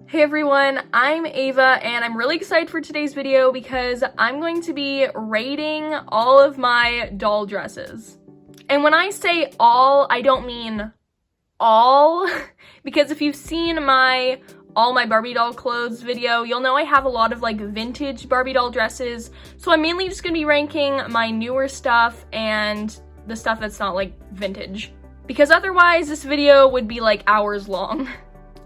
Hey everyone, I'm Ava and I'm really excited for today's video because I'm going to be rating all of my doll dresses. And when I say all, I don't mean all, because if you've seen all my Barbie doll clothes video, you'll know I have a lot of like vintage Barbie doll dresses. So I'm mainly just gonna be ranking my newer stuff and the stuff that's not like vintage, because otherwise this video would be like hours long.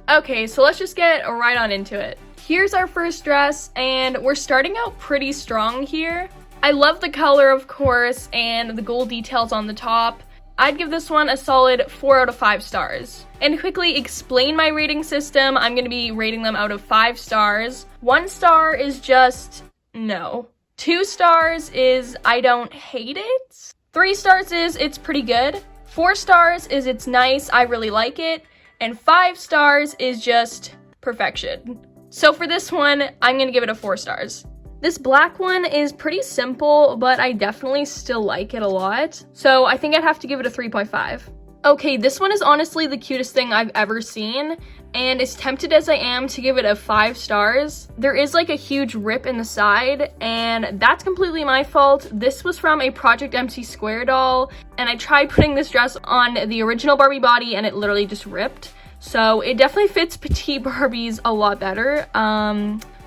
Okay, so let's just get right on into it. Here's our first dress, and we're starting out pretty strong here. I love the color, of course, and the gold details on the top. I'd give this one a solid 4 out of 5 stars. And to quickly explain my rating system, I'm gonna be rating them out of 5 stars. 1 star is just no. 2 stars is I don't hate it. 3 stars is it's pretty good. 4 stars is it's nice, I really like it. And 5 stars is just perfection. So for this one, I'm gonna give it a 4 stars. This black one is pretty simple, but I definitely still like it a lot. So I think I'd have to give it a 3.5. Okay, this one is honestly the cutest thing I've ever seen, and as tempted as I am to give it a 5 stars, there is like a huge rip in the side, and that's completely my fault. This was from a Project MC Square doll, and I tried putting this dress on the original Barbie body, and it literally just ripped. So it definitely fits petite Barbies a lot better.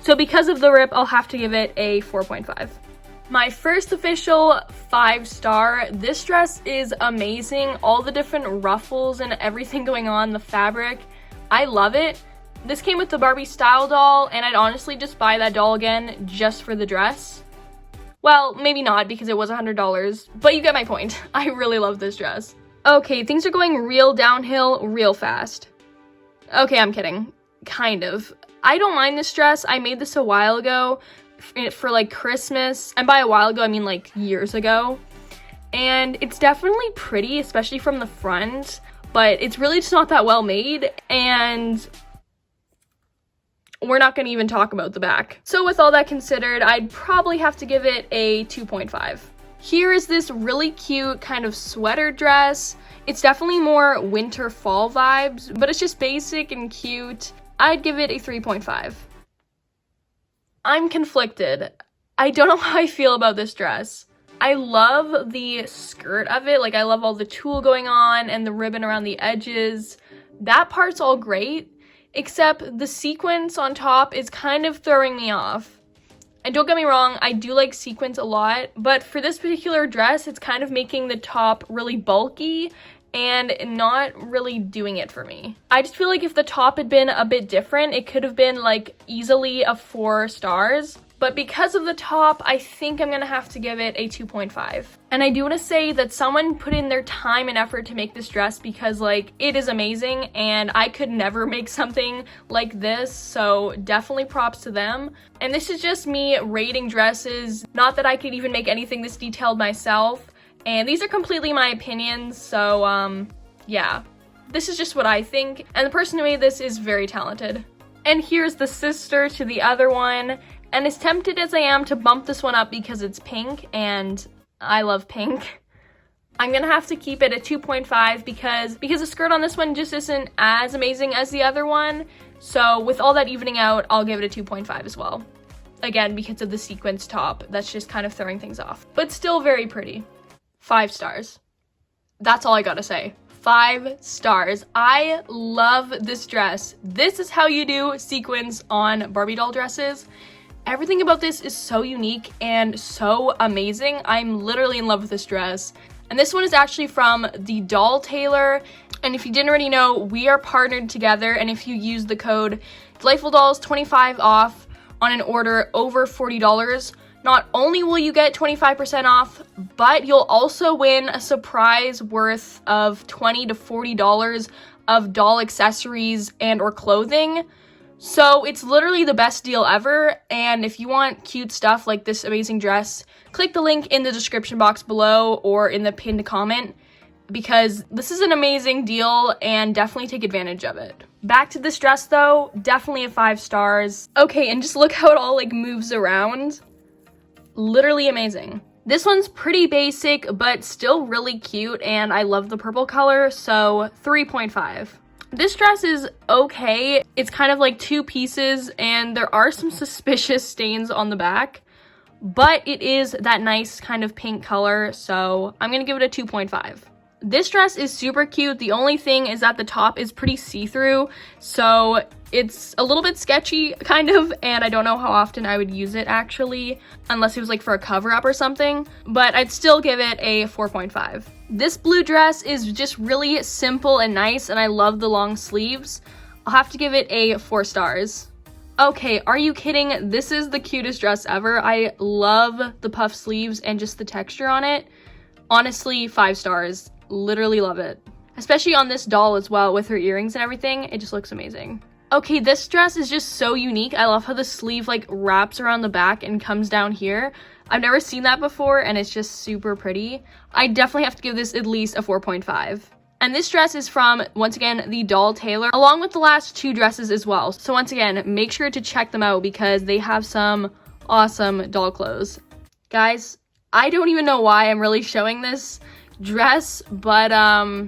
So because of the rip, I'll have to give it a 4.5. My first official 5 star. This dress is amazing. All the different ruffles and everything going on, the fabric, I love it. This came with the Barbie style doll, and I'd honestly just buy that doll again just for the dress. Well, maybe not because it was $100, but you get my point. I really love this dress. Okay, things are going real downhill real fast. Okay, I'm kidding. Kind of. I don't mind this dress. I made this a while ago for like Christmas, and by a while ago I mean like years ago, and it's definitely pretty, especially from the front, but it's really just not that well made, and we're not going to even talk about the back. So with all that considered, I'd probably have to give it a 2.5. Here is this really cute kind of sweater dress. It's definitely more winter fall vibes, but it's just basic and cute. I'd give it a 3.5. I'm conflicted. I don't know how I feel about this dress. I love the skirt of it. Like, I love all the tulle going on and the ribbon around the edges. That part's all great, except the sequins on top is kind of throwing me off. And don't get me wrong, I do like sequins a lot, but for this particular dress, it's kind of making the top really bulky and not really doing it for me. I just feel like if the top had been a bit different, it could have been like easily a 4 stars. But because of the top, I think I'm gonna have to give it a 2.5. And I do want to say that someone put in their time and effort to make this dress, because like it is amazing and I could never make something like this, so definitely props to them. And this is just me rating dresses, not that I could even make anything this detailed myself. And these are completely my opinions, so yeah. This is just what I think, and the person who made this is very talented. And here's the sister to the other one, and as tempted as I am to bump this one up because it's pink, and I love pink, I'm gonna have to keep it at 2.5 because the skirt on this one just isn't as amazing as the other one. So with all that evening out, I'll give it a 2.5 as well. Again, because of the sequins top, that's just kind of throwing things off, but still very pretty. 5 stars. That's all I gotta say. 5 stars. I love this dress. This is how you do sequins on Barbie doll dresses. Everything about this is so unique and so amazing. I'm literally in love with this dress. And this one is actually from the Doll Tailor. And if you didn't already know, we are partnered together. And if you use the code DelightfulDolls25 off on an order over $40, not only will you get 25% off, but you'll also win a surprise worth of $20 to $40 of doll accessories and or clothing. So it's literally the best deal ever, and if you want cute stuff like this amazing dress, click the link in the description box below or in the pinned comment, because this is an amazing deal and definitely take advantage of it. Back to this dress though, definitely a 5 stars. Okay, and just look how it all like moves around. Literally amazing. This one's pretty basic, but still really cute, and I love the purple color, so 3.5. This dress is okay. It's kind of like 2 pieces and there are some suspicious stains on the back, but it is that nice kind of pink color, so I'm gonna give it a 2.5. This dress is super cute. The only thing is that the top is pretty see-through, so it's a little bit sketchy, kind of, and I don't know how often I would use it, actually, unless it was like for a cover-up or something, but I'd still give it a 4.5. This blue dress is just really simple and nice, and I love the long sleeves. I'll have to give it a 4 stars. Okay, are you kidding? This is the cutest dress ever. I love the puff sleeves and just the texture on it. Honestly, 5 stars. Literally love it. Especially on this doll as well with her earrings and everything. It just looks amazing. Okay, this dress is just so unique. I love how the sleeve like wraps around the back and comes down here. I've never seen that before and it's just super pretty. I definitely have to give this at least a 4.5. And this dress is from, once again, the doll tailor, along with the last 2 dresses as well. So once again, make sure to check them out because they have some awesome doll clothes. Guys, I don't even know why I'm really showing this dress, but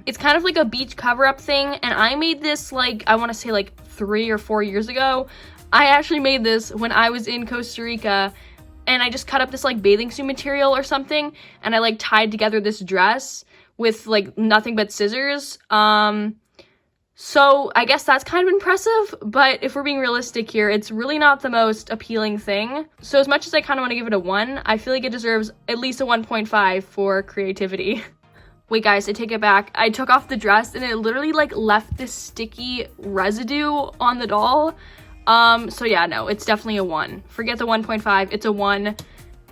it's kind of like a beach cover-up thing, and I made this like, I want to say like 3 or 4 years ago. I actually made this when I was in Costa Rica, and I just cut up this like bathing suit material or something, and I like tied together this dress with like nothing but scissors. So I guess that's kind of impressive, but if we're being realistic here, it's really not the most appealing thing. So as much as I kind of want to give it a 1, I feel like it deserves at least a 1.5 for creativity. Wait guys, I take it back. I took off the dress and it literally like left this sticky residue on the doll. So yeah, no, it's definitely a 1. Forget the 1.5, it's a 1.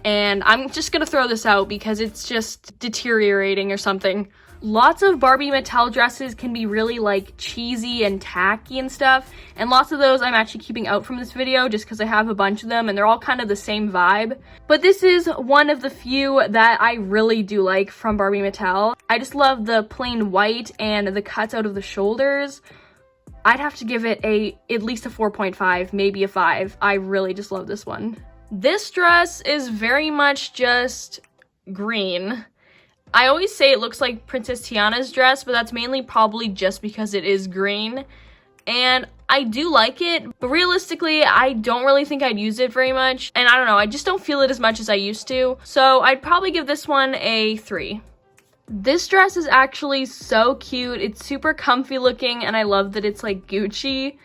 And I'm just gonna throw this out because it's just deteriorating or something. Lots of Barbie Mattel dresses can be really like cheesy and tacky and stuff, and lots of those I'm actually keeping out from this video just because I have a bunch of them and they're all kind of the same vibe. But this is one of the few that I really do like from Barbie Mattel. I just love the plain white and the cuts out of the shoulders. I'd have to give it at least a 4.5, maybe a 5. I really just love this one. This dress is very much just green. I always say it looks like Princess Tiana's dress, but that's mainly probably just because it is green. And I do like it, but realistically, I don't really think I'd use it very much. And I don't know, I just don't feel it as much as I used to. So I'd probably give this one a 3. This dress is actually so cute. It's super comfy looking, and I love that it's like Gucci.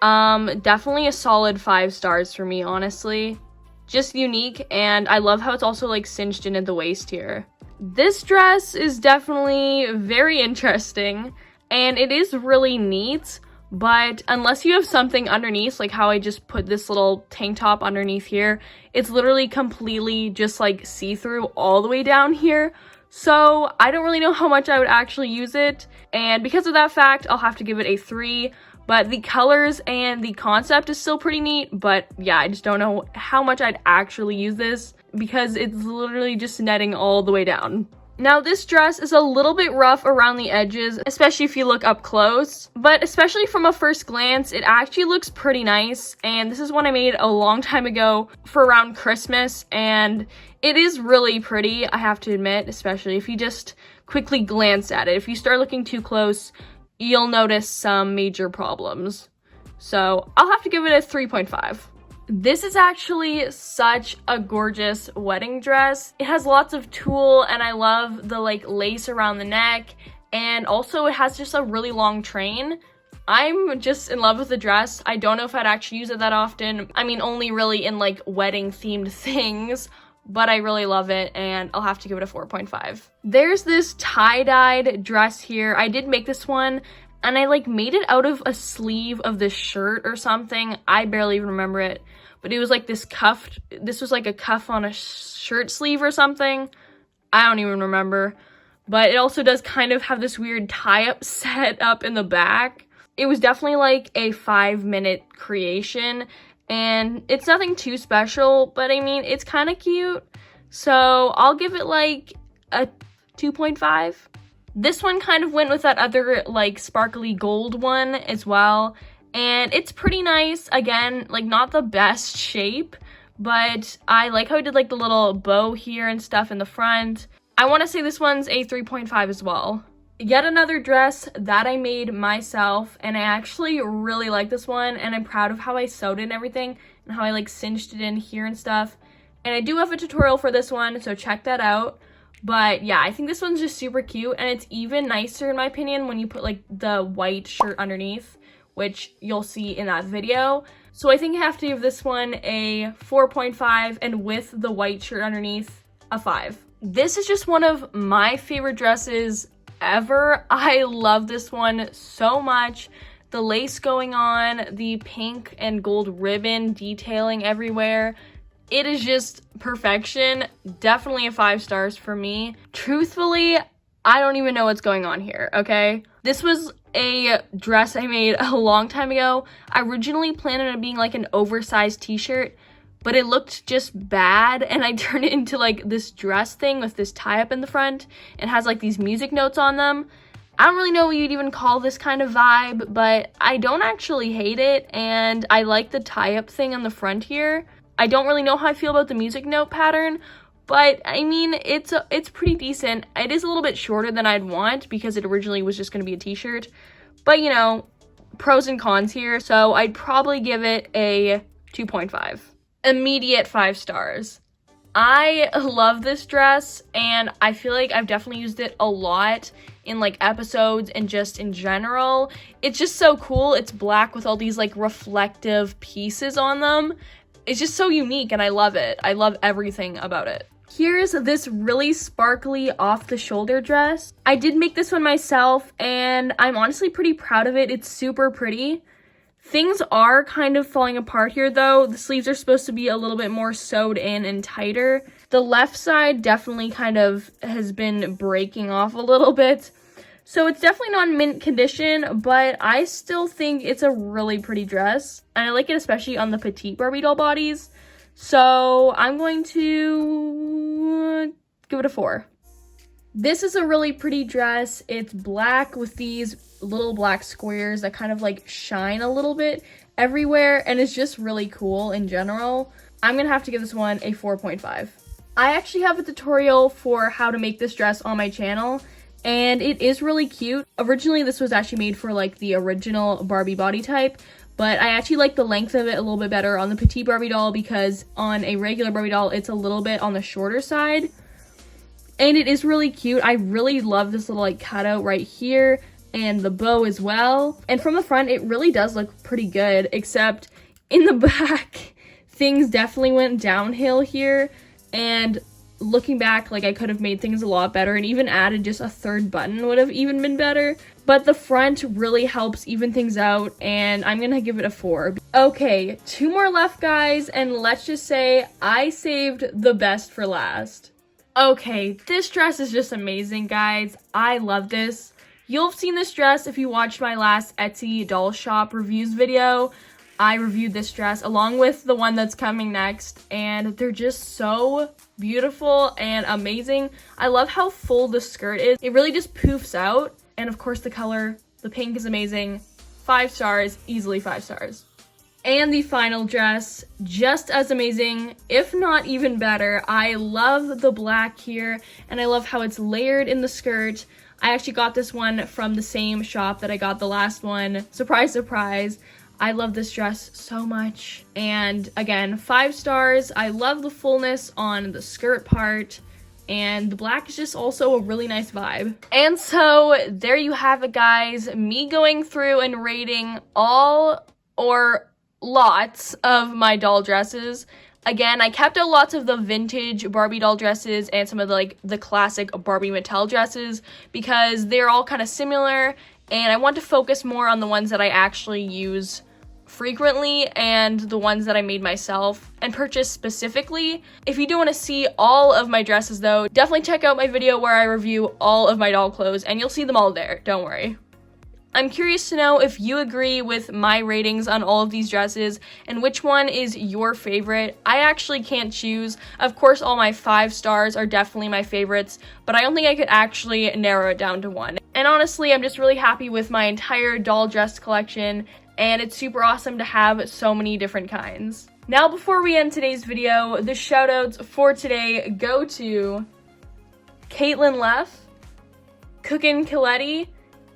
Definitely a solid 5 stars for me, honestly. Just unique, and I love how it's also like cinched in at the waist here. This dress is definitely very interesting, and it is really neat, but unless you have something underneath, like how I just put this little tank top underneath here, it's literally completely just like see-through all the way down here. So I don't really know how much I would actually use it, and because of that fact, I'll have to give it a 3. But the colors and the concept is still pretty neat, but yeah, I just don't know how much I'd actually use this because it's literally just netting all the way down. Now, this dress is a little bit rough around the edges, especially if you look up close, but especially from a first glance, it actually looks pretty nice, and this is one I made a long time ago for around Christmas, and it is really pretty, I have to admit, especially if you just quickly glance at it. If you start looking too close, you'll notice some major problems. So I'll have to give it a 3.5. This is actually such a gorgeous wedding dress. It has lots of tulle, and I love the like lace around the neck, and also it has just a really long train. I'm just in love with the dress. I don't know if I'd actually use it that often. I mean, only really in like wedding themed things, but I really love it, and I'll have to give it a 4.5. There's this tie-dyed dress here. I did make this one, and I like made it out of a sleeve of this shirt or something. I barely even remember it, but it was like this cuffed, this was like a cuff on a shirt sleeve or something. I don't even remember, but it also does kind of have this weird tie-up set up in the back. It was definitely like a 5-minute creation, and it's nothing too special, but I mean, it's kind of cute. So I'll give it like a 2.5. This one kind of went with that other like sparkly gold one as well. And it's pretty nice. Again, like not the best shape, but I like how I did like the little bow here and stuff in the front. I want to say this one's a 3.5 as well. yet another dress that I made myself, and I actually really like this one, and I'm proud of how I sewed it and everything, and how I like cinched it in here and stuff. And I do have a tutorial for this one, so check that out. But yeah, I think this one's just super cute, and it's even nicer in my opinion when you put like the white shirt underneath, which you'll see in that video. So I think I have to give this one a 4.5, and with the white shirt underneath, a 5. This is just one of my favorite dresses ever. I love this one so much. The lace going on, the pink and gold ribbon detailing everywhere. It is just perfection. Definitely a 5 stars for me. Truthfully, I don't even know what's going on here, okay? This was a dress I made a long time ago. I originally planned on it being like an oversized t-shirt, but it looked just bad, and I turned it into like this dress thing with this tie-up in the front. It has like these music notes on them. I don't really know what you'd even call this kind of vibe, but I don't actually hate it, and I like the tie-up thing on the front here. I don't really know how I feel about the music note pattern, but I mean, it's pretty decent. It is a little bit shorter than I'd want because it originally was just going to be a t-shirt, but you know, pros and cons here, so I'd probably give it a 2.5. Immediate 5 stars. I love this dress, and I feel like I've definitely used it a lot in like episodes and just in general. It's just so cool. It's black with all these like reflective pieces on them. It's just so unique, and I love it. I love everything about it. Here's this really sparkly off-the-shoulder dress. I did make this one myself, and I'm honestly pretty proud of it. It's super pretty. Things are kind of falling apart here, though. The sleeves are supposed to be a little bit more sewed in and tighter. The left side definitely kind of has been breaking off a little bit. So it's definitely not in mint condition, but I still think it's a really pretty dress. And I like it especially on the petite Barbie doll bodies. So I'm going to give it a 4. This is a really pretty dress. It's black with these little black squares that kind of like shine a little bit everywhere, and it's just really cool in general. I'm gonna have to give this one a 4.5. I actually have a tutorial for how to make this dress on my channel, and it is really cute. Originally, this was actually made for like the original Barbie body type, but I actually like the length of it a little bit better on the petite Barbie doll because on a regular Barbie doll, it's a little bit on the shorter side. And it is really cute. I really love this little like cutout right here and the bow as well. And from the front, it really does look pretty good, except in the back, things definitely went downhill here. And looking back, like I could have made things a lot better and even added just a third button would have even been better. But the front really helps even things out, and I'm gonna give it a 4. Okay, 2 more left, guys, and let's just say I saved the best for last. Okay, this dress is just amazing, guys. I love this. You'll have seen this dress if you watched my last Etsy doll shop reviews video. I reviewed this dress along with the one that's coming next, and they're just so beautiful and amazing. I love how full the skirt is. It really just poofs out, and of course the color, the pink is amazing. 5 stars, easily 5 stars. And the final dress, just as amazing, if not even better. I love the black here, and I love how it's layered in the skirt. I actually got this one from the same shop that I got the last one. Surprise, surprise. I love this dress so much. And again, 5 stars. I love the fullness on the skirt part, and the black is just also a really nice vibe. And so there you have it, guys. Me going through and rating all or lots of my doll dresses. Again, I kept out lots of the vintage Barbie doll dresses and some of the classic Barbie Mattel dresses because they're all kind of similar, and I want to focus more on the ones that I actually use frequently and the ones that I made myself and purchased specifically. If you do want to see all of my dresses though, definitely check out my video where I review all of my doll clothes, and you'll see them all there, don't worry. I'm curious to know if you agree with my ratings on all of these dresses and which one is your favorite. I actually can't choose. Of course, all my 5 stars are definitely my favorites, but I don't think I could actually narrow it down to one. And honestly, I'm just really happy with my entire doll dress collection, and it's super awesome to have so many different kinds. Now, before we end today's video, the shoutouts for today go to Caitlin Leff, Cookin' Coletti,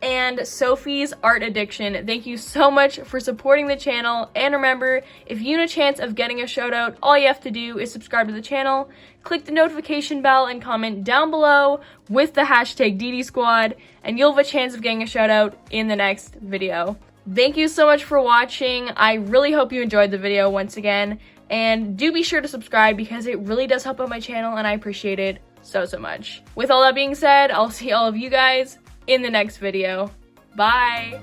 and Sophie's Art Addiction. Thank you so much for supporting the channel, and remember, if you want a chance of getting a shout out, all you have to do is subscribe to the channel, click the notification bell, and comment down below with the hashtag DDSquad, and you'll have a chance of getting a shout out in the next video. Thank you so much for watching. I really hope you enjoyed the video once again, and do be sure to subscribe because it really does help out my channel and I appreciate it so much. With all that being said, I'll see all of you guys in the next video. Bye!